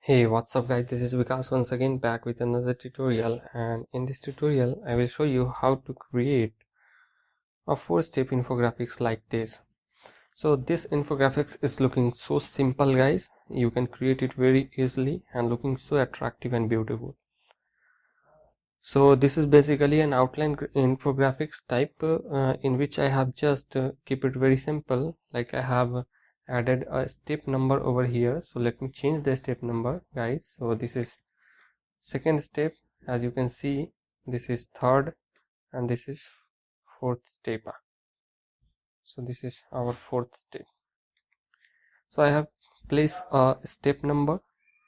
Hey, what's up guys, this is Vikas once again back with another tutorial, and in this tutorial I will show you how to create a 4-step infographics like this. So this infographics is looking so simple guys, you can create it very easily and looking so attractive and beautiful. So this is basically an outline infographics type in which I have just keep it very simple, like I have added a step number over here. So let me change the step number guys. So this is second step, as you can see, this is third and this is fourth step. So this is our fourth step. So I have placed a step number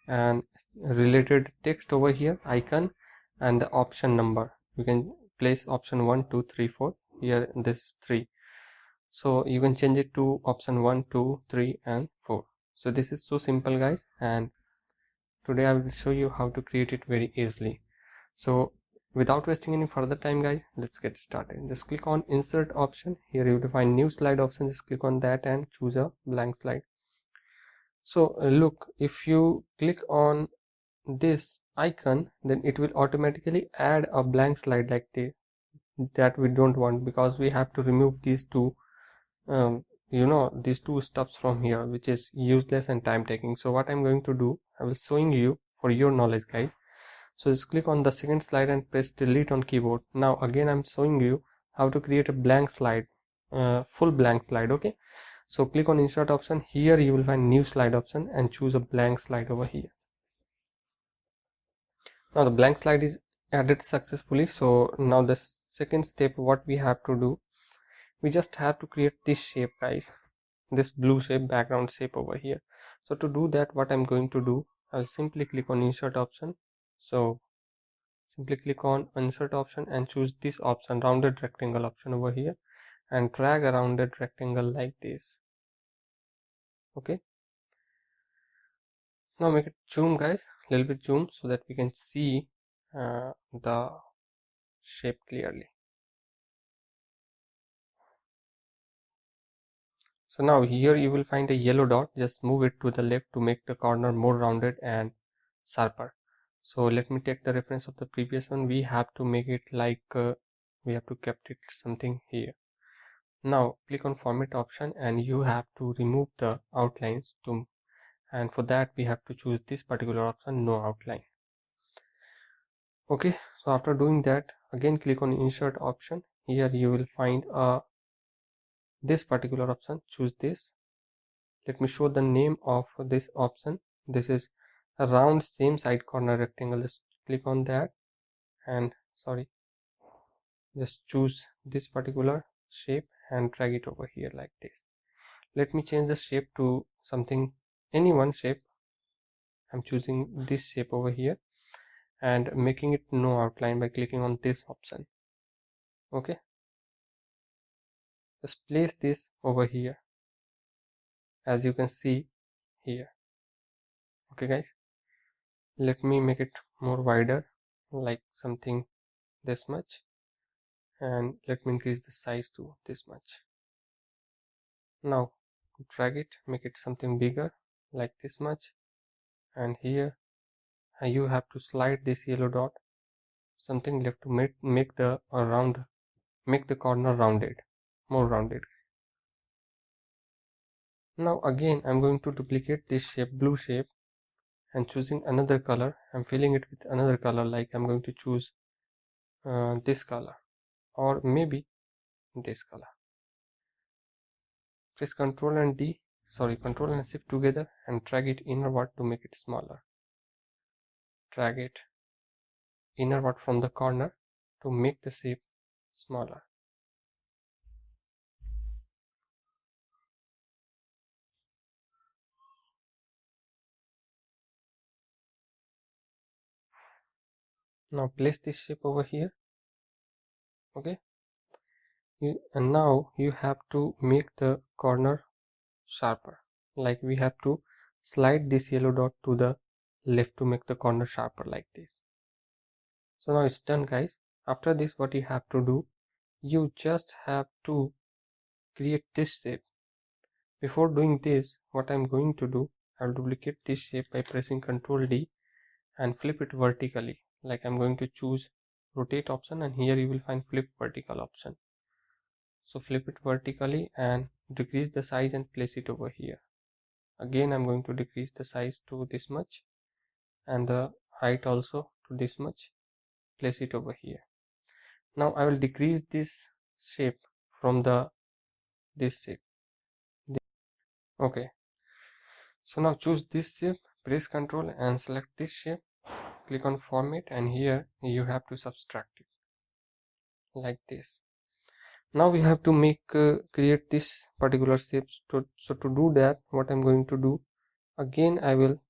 and related text over here, icon, and the option number. You can place option 1 2 3 4. Here this is 3, so you can change it to option 1 2 3 and 4. So this is so simple guys, and today I will show you how to create it very easily. So without wasting any further time guys, let's get started. Just click on insert option. Here you will find new slide option. Just click on that and choose a blank slide. So look, if you click on this icon, then it will automatically add a blank slide like this, that we don't want, because we have to remove these two these two steps from here, which is useless and time taking. So what I'm going to do, I will showing you for your knowledge guys. So just click on the second slide and press delete on keyboard. Now again I'm showing you how to create a blank slide, full blank slide. Okay, so click on insert option. Here you will find new slide option and choose a blank slide over here. Now the blank slide is added successfully. So now the second step, what we have to do, we just have to create this shape guys, this blue shape, background shape over here. So to do that, what I'm going to do, I'll simply click on insert option. So simply click on insert option and choose this option, rounded rectangle option over here, and drag a rounded rectangle like this. Okay, now make it zoom guys, a little bit zoom, so that we can see the shape clearly. So now here you will find a yellow dot. Just move it to the left to make the corner more rounded and sharper. So let me take the reference of the previous one. We have to make it like we have to kept it something here. Now click on format option and you have to remove the outlines and for that we have to choose this particular option, no outline. Okay, so after doing that, again click on insert option. Here you will find this particular option, choose this. Let me show the name of this option. This is a round same side corner rectangle. Just click on that and just choose this particular shape and drag it over here like this. Let me change the shape to something, any one shape. I'm choosing this shape over here and making it no outline by clicking on this option. Okay, just place this over here, as you can see here. Okay guys, let me make it more wider, like something this much, and let me increase the size to this much. Now drag it, make it something bigger, like this much, and here you have to slide this yellow dot something left to make the corner rounded, more rounded. Now again I'm going to duplicate this shape, blue shape, and choosing another color. I'm filling it with another color, like I'm going to choose this color, or maybe this color. Press Ctrl and Shift together and drag it inward to make it smaller. Drag it inward from the corner to make the shape smaller. Now place this shape over here. Okay, and now you have to make the corner sharper, like we have to slide this yellow dot to the left to make the corner sharper like this. So now it's done guys. After this, what you have to do, you just have to create this shape. Before doing this, what I'm going to do, I'll duplicate this shape by pressing Ctrl D and flip it vertically. Like I'm going to choose rotate option, and here you will find flip vertical option. So flip it vertically and decrease the size and place it over here. Again I'm going to decrease the size to this much and the height also to this much, place it over here. Now I will decrease this shape from this shape. Okay, so now choose this shape, press Ctrl and select this shape, click on format, and here you have to subtract it like this. Now we have to create this particular shape. So to do that, what I'm going to do, again I will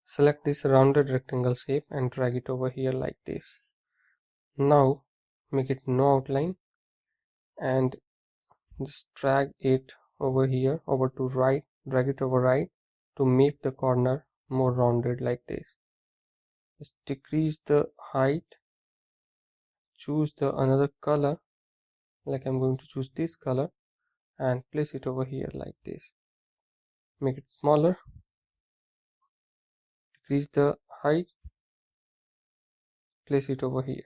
select this rounded rectangle shape and drag it over here like this. Now make it no outline and just drag it over here over to right, drag it over right to make the corner more rounded like this. Just decrease the height, choose the another color, like I'm going to choose this color, and place it over here like this. Make it smaller, decrease the height, place it over here.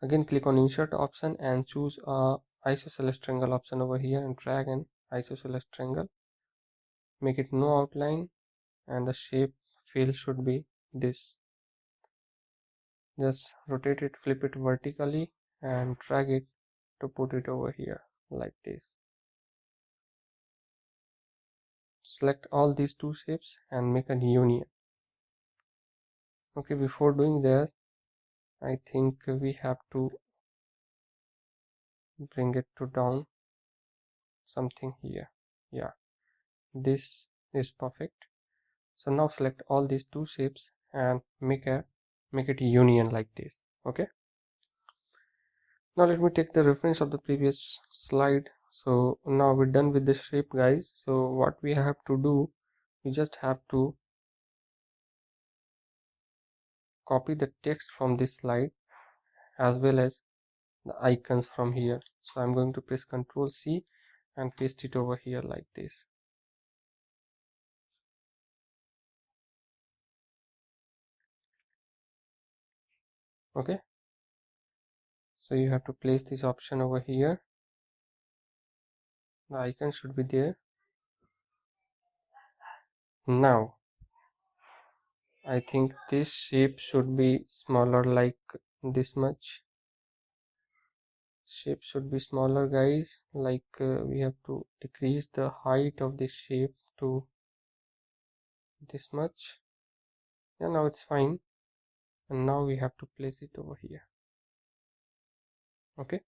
Again click on insert option and choose isosceles triangle option over here and drag an isosceles triangle. Make it no outline and the shape fill should be this. Just rotate it, flip it vertically and drag it to put it over here like this. Select all these two shapes and make a union. Okay, before doing that, I think we have to bring it to down something here. Yeah, this is perfect. So now select all these two shapes and make it a union like this. Okay, now let me take the reference of the previous slide. So now we're done with the shape, guys. So what we have to do, we just have to copy the text from this slide as well as the icons from here. So I'm going to press Ctrl C and paste it over here like this. Okay, so you have to place this option over here. The icon should be there. Now I think this shape should be smaller, like this much. Shape should be smaller, guys. Like we have to decrease the height of this shape to this much. Yeah, now it's fine. And now we have to place it over here. Okay,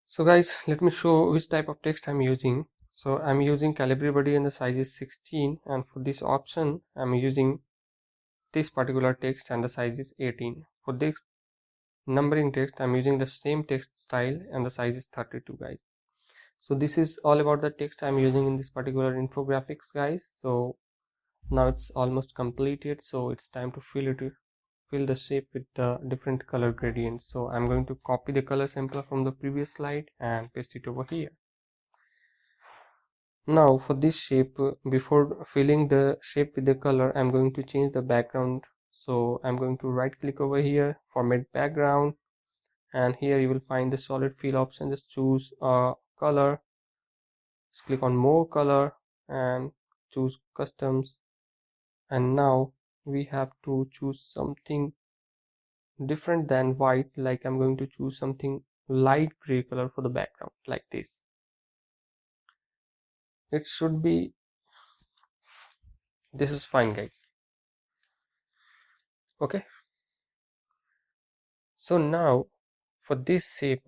so guys, let me show which type of text I'm using. So I'm using Calibri body and the size is 16, and for this option I'm using this particular text and the size is 18. For this numbering text I'm using the same text style and the size is 32, guys. So this is all about the text I'm using in this particular infographics, guys. So now it's almost completed, so it's time to fill the shape with the different color gradients. So I'm going to copy the color sample from the previous slide and paste it over here. Now for this shape, before filling the shape with the color, I'm going to change the background. So I'm going to right click over here, format background, and here you will find the solid fill option. Just choose a color, just click on more color and choose customs, and now we have to choose something different than white. Like I'm going to choose something light gray color for the background like this. It should be, this is fine, guys. Okay, so now for this shape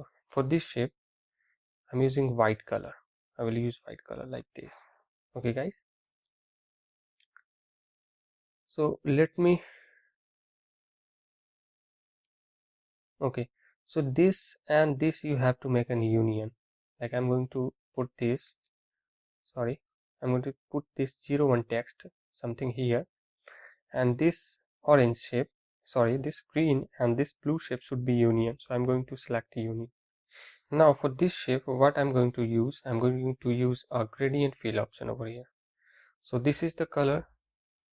I'm using white color. I will use white color like this. Okay, guys, so let me, okay, so this and this you have to make an union. Like I'm going to put this, sorry, I'm going to put this 01 text something here, and this orange shape, sorry, this green and this blue shape should be union. So I'm going to select union. Now for this shape, what I'm going to use a gradient fill option over here. So this is the color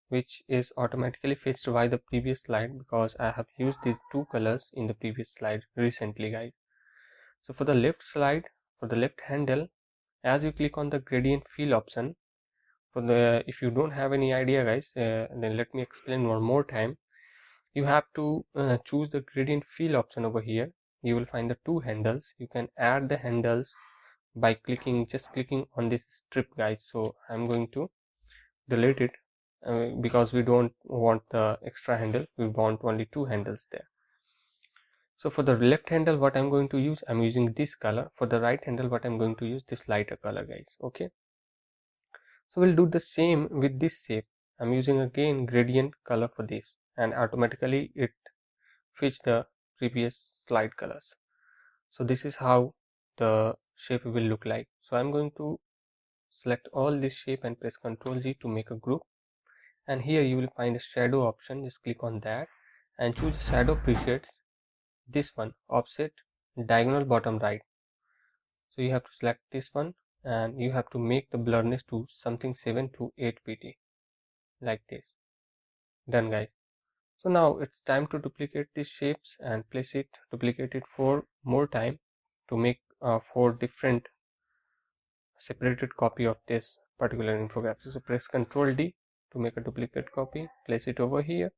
which is automatically fixed by the previous slide, because I have used these two colors in the previous slide recently, guys. So for the left slide, for the left handle, as you click on the gradient fill option, if you don't have any idea, guys, then let me explain one more time. You have to choose the gradient fill option over here. You will find the two handles. You can add the handles by just clicking on this strip, guys. So I'm going to delete it because we don't want the extra handle. We want only two handles there. So for the left handle, what I'm going to use, I'm using this color. For the right handle, what I'm going to use, this lighter color, guys. Okay, so we'll do the same with this shape. I'm using again gradient color for this, and automatically it fits the previous slide colors. So this is how the shape will look like. So I'm going to select all this shape and press Ctrl Z to make a group, and here you will find a shadow option. Just click on that and choose shadow presets, this one, offset diagonal bottom right. So you have to select this one, and you have to make the blurriness to something 7 to 8 pt, like this. Done, guys. So now it's time to duplicate these shapes and duplicate it 4 more time to make 4 different separated copy of this particular infographic. So press Ctrl D to make a duplicate copy, place it over here.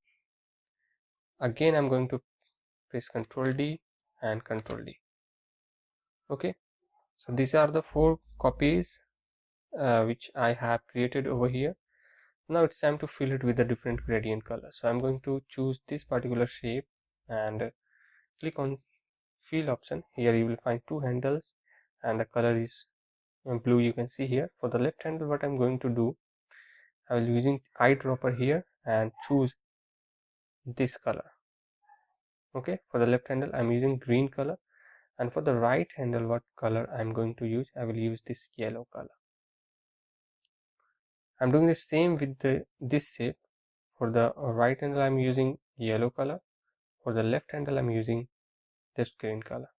Again I'm going to press Ctrl D and Ctrl D. Okay, so these are the 4 copies which I have created over here. Now it's time to fill it with a different gradient color. So I'm going to choose this particular shape and click on fill option. Here you will find 2 handles and the color is blue, you can see here. For the left handle, what I'm going to do, I will using eyedropper here and choose this color. Okay, for the left handle I'm using green color, and for the right handle, what color I'm going to use, I will use this yellow color. I'm doing the same with this shape. For the right handle I'm using yellow color, for the left handle I'm using this green color.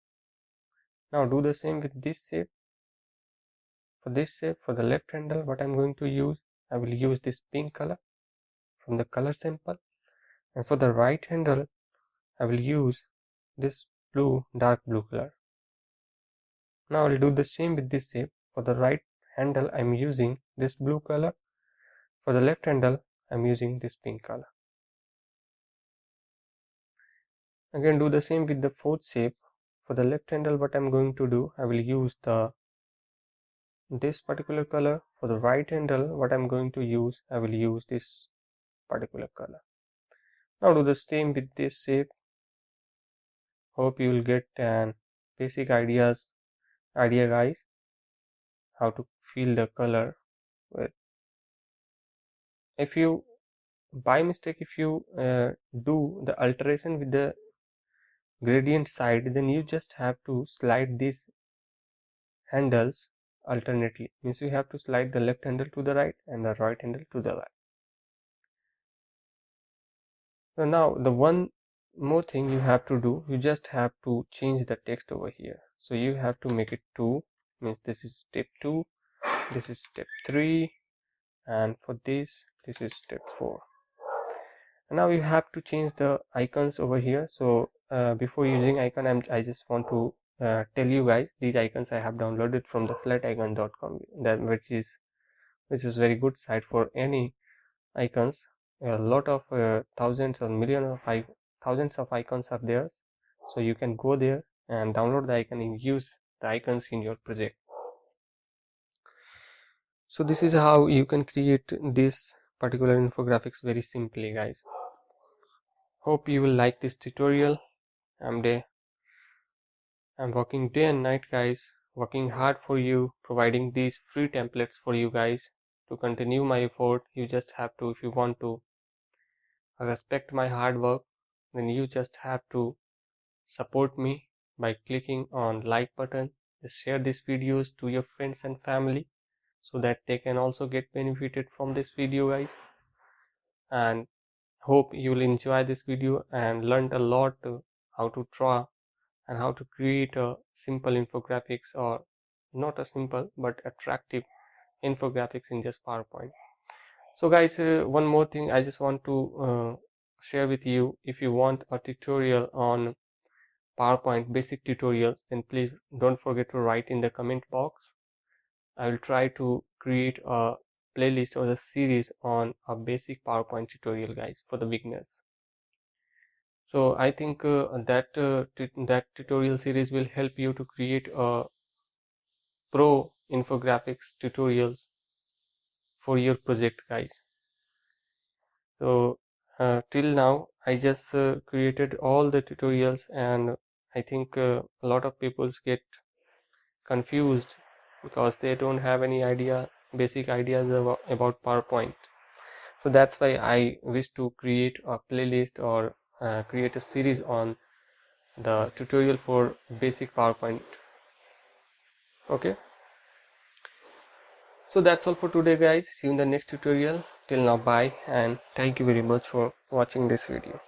Now do the same with this shape. For this shape, for the left handle, what I'm going to use, I will use this pink color from the color sample, and for the right handle I will use this dark blue color. Now I'll do the same with this shape. For the right handle I'm using this blue color, for the left handle I'm using this pink color. Again do the same with the fourth shape. For the left handle, what I'm going to do, I will use this particular color. For the right handle, what I'm going to use, I will use this particular color. Now do the same with this shape. Hope you will get an basic idea, guys, how to fill the color with. If you by mistake, if you do the alteration with the gradient side, then you just have to slide these handles alternately. Means you have to slide the left handle to the right and the right handle to the left. So now the one more thing you have to do, you just have to change the text over here. So you have to make it 2, means this is step 2, this is step 3, and for this is step 4. And now you have to change the icons over here. So before using icon, I just want to tell you guys, these icons I have downloaded from the flaticon.com, which is very good site for any icons. A lot of thousands or thousands of icons are there, so you can go there and download the icon and use the icons in your project. So this is how you can create this particular infographics very simply, guys. Hope you will like this tutorial. I'm working day and night, guys, working hard for you, providing these free templates for you guys. To continue my effort, you just have to, if you want to respect my hard work, then you just have to support me by clicking on like button. Just share these videos to your friends and family so that they can also get benefited from this video, guys. And hope you will enjoy this video and learn a lot how to draw and how to create a simple infographics, or not a simple but attractive infographics in just PowerPoint. So guys, one more thing I just want to share with you. If you want a tutorial on PowerPoint basic tutorials, then please don't forget to write in the comment box. I will try to create a playlist or a series on a basic PowerPoint tutorial, guys, for the beginners. So I think that tutorial series will help you to create a pro infographics tutorials for your project, guys. So till now I just created all the tutorials, and I think a lot of people get confused because they don't have any basic ideas about PowerPoint. So that's why I wish to create a playlist or create a series on the tutorial for basic PowerPoint. Okay, so that's all for today, guys. See you in the next tutorial. Till now, bye, and thank you very much for watching this video.